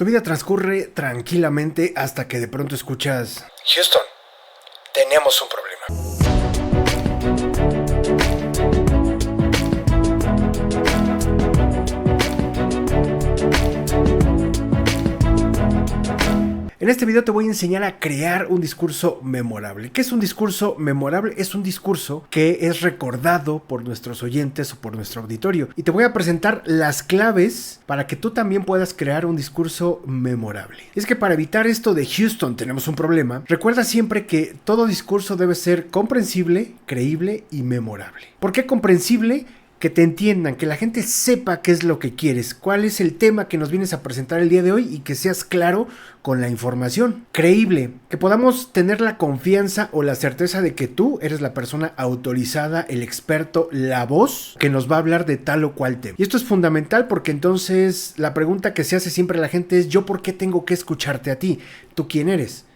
Tu vida transcurre tranquilamente hasta que de pronto escuchas: Houston, tenemos un problema. En este video te voy a enseñar a crear un discurso memorable. ¿Qué es un discurso memorable? Es un discurso que es recordado por nuestros oyentes o por nuestro auditorio. Y te voy a presentar las claves para que tú también puedas crear un discurso memorable. Es que para evitar esto de Houston tenemos un problema, recuerda siempre que todo discurso debe ser comprensible, creíble y memorable. ¿Por qué comprensible? Que te entiendan, que la gente sepa qué es lo que quieres, cuál es el tema que nos vienes a presentar el día de hoy y que seas claro con la información. Creíble, que podamos tener la confianza o la certeza de que tú eres la persona autorizada, el experto, la voz que nos va a hablar de tal o cual tema. Y esto es fundamental porque entonces la pregunta que se hace siempre a la gente es: ¿yo por qué tengo que escucharte a ti? ¿Tú quién eres?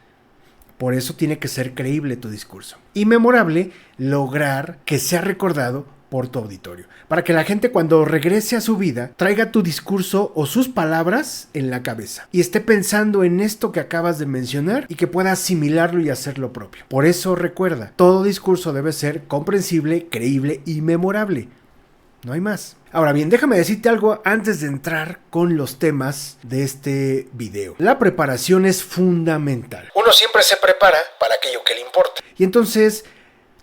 Por eso tiene que ser creíble tu discurso. Y memorable, lograr que sea recordado por tu auditorio, para que la gente cuando regrese a su vida traiga tu discurso o sus palabras en la cabeza y esté pensando en esto que acabas de mencionar y que pueda asimilarlo y hacer lo propio. Por eso recuerda, todo discurso debe ser comprensible, creíble y memorable. No hay más. Ahora bien, déjame decirte algo antes de entrar con los temas de este video. La preparación es fundamental. Uno siempre se prepara para aquello que le importa. Y entonces,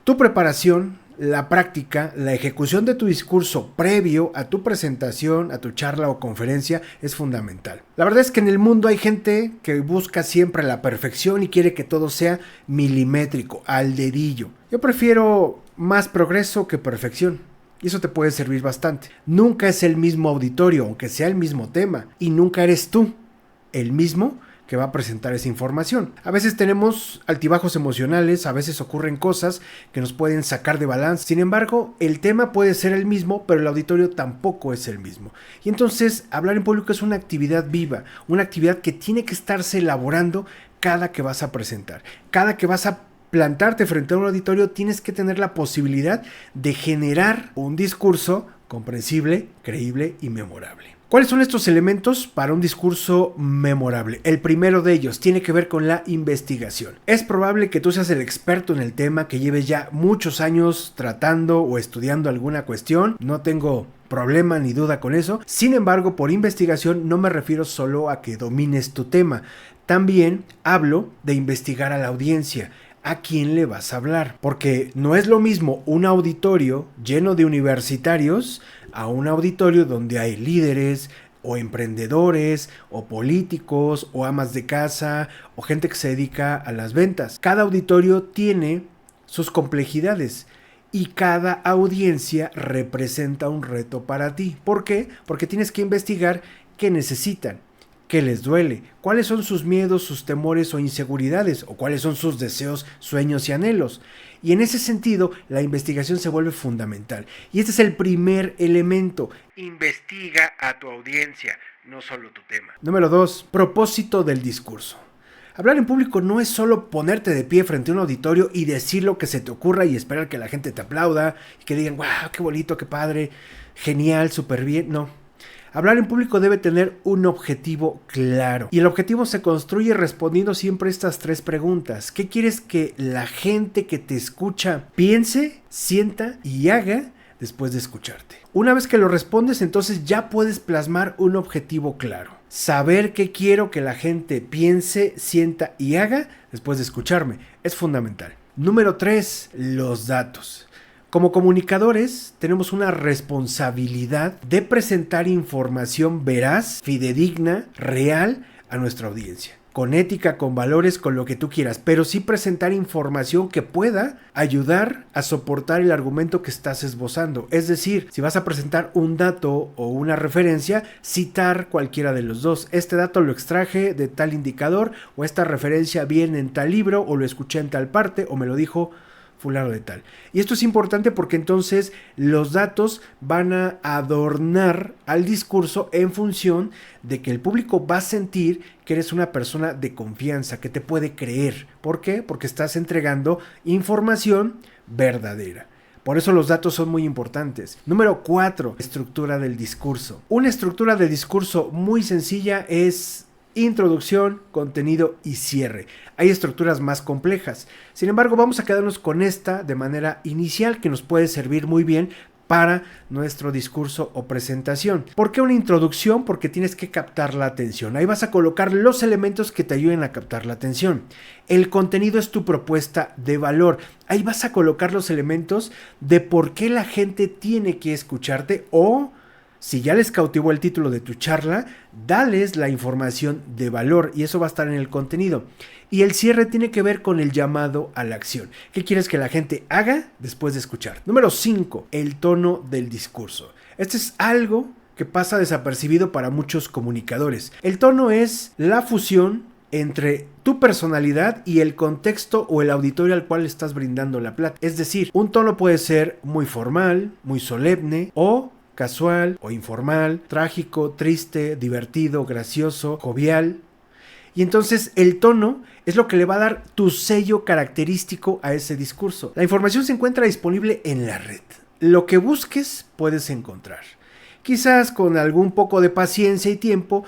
tu preparación, la práctica, la ejecución de tu discurso previo a tu presentación, a tu charla o conferencia es fundamental. La verdad es que en el mundo hay gente que busca siempre la perfección y quiere que todo sea milimétrico, al dedillo. Yo prefiero más progreso que perfección. Y eso te puede servir bastante. Nunca es el mismo auditorio, aunque sea el mismo tema. Y nunca eres tú el mismo que va a presentar esa información. A veces tenemos altibajos emocionales, a veces ocurren cosas que nos pueden sacar de balance. Sin embargo, el tema puede ser el mismo, pero el auditorio tampoco es el mismo. Y entonces, hablar en público es una actividad viva, una actividad que tiene que estarse elaborando cada que vas a presentar. Cada que vas a plantarte frente a un auditorio, tienes que tener la posibilidad de generar un discurso comprensible, creíble y memorable. ¿Cuáles son estos elementos para un discurso memorable? El primero de ellos tiene que ver con la investigación. Es probable que tú seas el experto en el tema, que lleves ya muchos años tratando o estudiando alguna cuestión. No tengo problema ni duda con eso. Sin embargo, por investigación no me refiero solo a que domines tu tema. También hablo de investigar a la audiencia. ¿A quién le vas a hablar? Porque no es lo mismo un auditorio lleno de universitarios a un auditorio donde hay líderes o emprendedores o políticos o amas de casa o gente que se dedica a las ventas. Cada auditorio tiene sus complejidades y cada audiencia representa un reto para ti. ¿Por qué? Porque tienes que investigar qué necesitan, qué les duele, cuáles son sus miedos, sus temores o inseguridades, o cuáles son sus deseos, sueños y anhelos. Y en ese sentido, la investigación se vuelve fundamental. Y este es el primer elemento. Investiga a tu audiencia, no solo tu tema. Número 2. Propósito del discurso. Hablar en público no es solo ponerte de pie frente a un auditorio y decir lo que se te ocurra y esperar que la gente te aplauda y que digan: ¡wow, qué bonito, qué padre, genial, súper bien! No. Hablar en público debe tener un objetivo claro. Y el objetivo se construye respondiendo siempre estas tres preguntas. ¿Qué quieres que la gente que te escucha piense, sienta y haga después de escucharte? Una vez que lo respondes, entonces ya puedes plasmar un objetivo claro. Saber qué quiero que la gente piense, sienta y haga después de escucharme es fundamental. Número 3. Los datos. Como comunicadores tenemos una responsabilidad de presentar información veraz, fidedigna, real a nuestra audiencia. Con ética, con valores, con lo que tú quieras, pero sí presentar información que pueda ayudar a soportar el argumento que estás esbozando. Es decir, si vas a presentar un dato o una referencia, citar cualquiera de los dos. Este dato lo extraje de tal indicador, o esta referencia viene en tal libro, o lo escuché en tal parte, o me lo dijo fulano de tal. Y esto es importante porque entonces los datos van a adornar al discurso en función de que el público va a sentir que eres una persona de confianza, que te puede creer. ¿Por qué? Porque estás entregando información verdadera. Por eso los datos son muy importantes. Número 4, estructura del discurso. Una estructura de discurso muy sencilla es introducción, contenido y cierre. Hay estructuras más complejas. Sin embargo, vamos a quedarnos con esta de manera inicial que nos puede servir muy bien para nuestro discurso o presentación. ¿Por qué una introducción? Porque tienes que captar la atención. Ahí vas a colocar los elementos que te ayuden a captar la atención. El contenido es tu propuesta de valor. Ahí vas a colocar los elementos de por qué la gente tiene que escucharte, o si ya les cautivó el título de tu charla, dales la información de valor y eso va a estar en el contenido. Y el cierre tiene que ver con el llamado a la acción. ¿Qué quieres que la gente haga después de escuchar? Número 5, el tono del discurso. Este es algo que pasa desapercibido para muchos comunicadores. El tono es la fusión entre tu personalidad y el contexto o el auditorio al cual estás brindando la plática. Es decir, un tono puede ser muy formal, muy solemne o casual o informal, trágico, triste, divertido, gracioso, jovial. Y entonces el tono es lo que le va a dar tu sello característico a ese discurso. La información se encuentra disponible en la red. Lo que busques puedes encontrar. Quizás con algún poco de paciencia y tiempo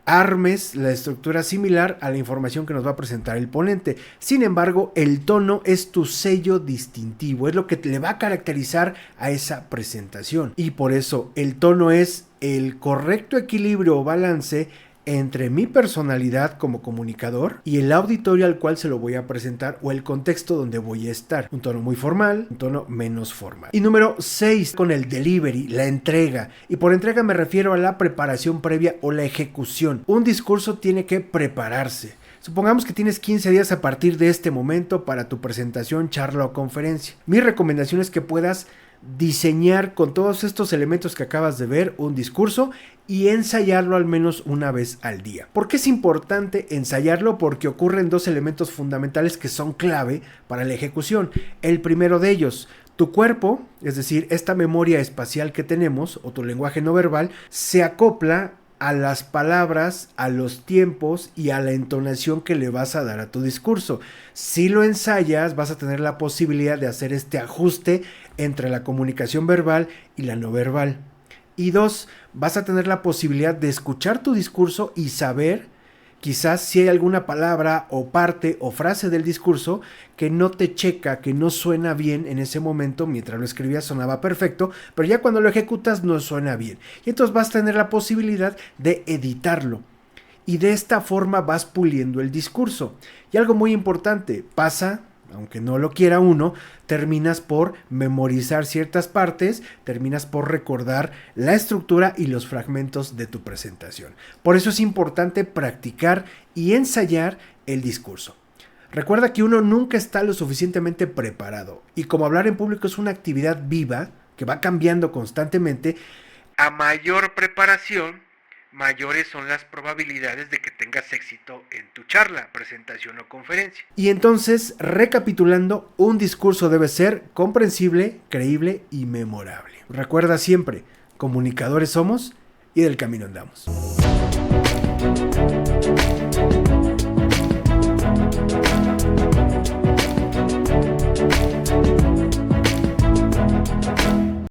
armes la estructura similar a la información que nos va a presentar el ponente. Sin embargo, el tono es tu sello distintivo, es lo que le va a caracterizar a esa presentación. Y por eso el tono es el correcto equilibrio o balance entre mi personalidad como comunicador y el auditorio al cual se lo voy a presentar o el contexto donde voy a estar. Un tono muy formal, un tono menos formal. Y número 6, con el delivery, la entrega. Y por entrega me refiero a la preparación previa o la ejecución. Un discurso tiene que prepararse. Supongamos que tienes 15 días a partir de este momento para tu presentación, charla o conferencia. Mi recomendación es que puedas diseñar con todos estos elementos que acabas de ver un discurso y ensayarlo al menos una vez al día. ¿Por qué es importante ensayarlo? Porque ocurren dos elementos fundamentales que son clave para la ejecución. El primero de ellos, tu cuerpo, es decir, esta memoria espacial que tenemos o tu lenguaje no verbal, se acopla a las palabras, a los tiempos y a la entonación que le vas a dar a tu discurso. Si lo ensayas, vas a tener la posibilidad de hacer este ajuste entre la comunicación verbal y la no verbal. Y 2, vas a tener la posibilidad de escuchar tu discurso y saber quizás si hay alguna palabra o parte o frase del discurso que no te checa, que no suena bien en ese momento. Mientras lo escribías sonaba perfecto, pero ya cuando lo ejecutas no suena bien. Y entonces vas a tener la posibilidad de editarlo. Y de esta forma vas puliendo el discurso. Y algo muy importante, pasa, aunque no lo quiera uno, terminas por memorizar ciertas partes, terminas por recordar la estructura y los fragmentos de tu presentación. Por eso es importante practicar y ensayar el discurso. Recuerda que uno nunca está lo suficientemente preparado y como hablar en público es una actividad viva que va cambiando constantemente, a mayor preparación, mayores son las probabilidades de que tengas éxito en tu charla, presentación o conferencia. Y entonces, recapitulando, un discurso debe ser comprensible, creíble y memorable. Recuerda siempre, comunicadores somos y del camino andamos.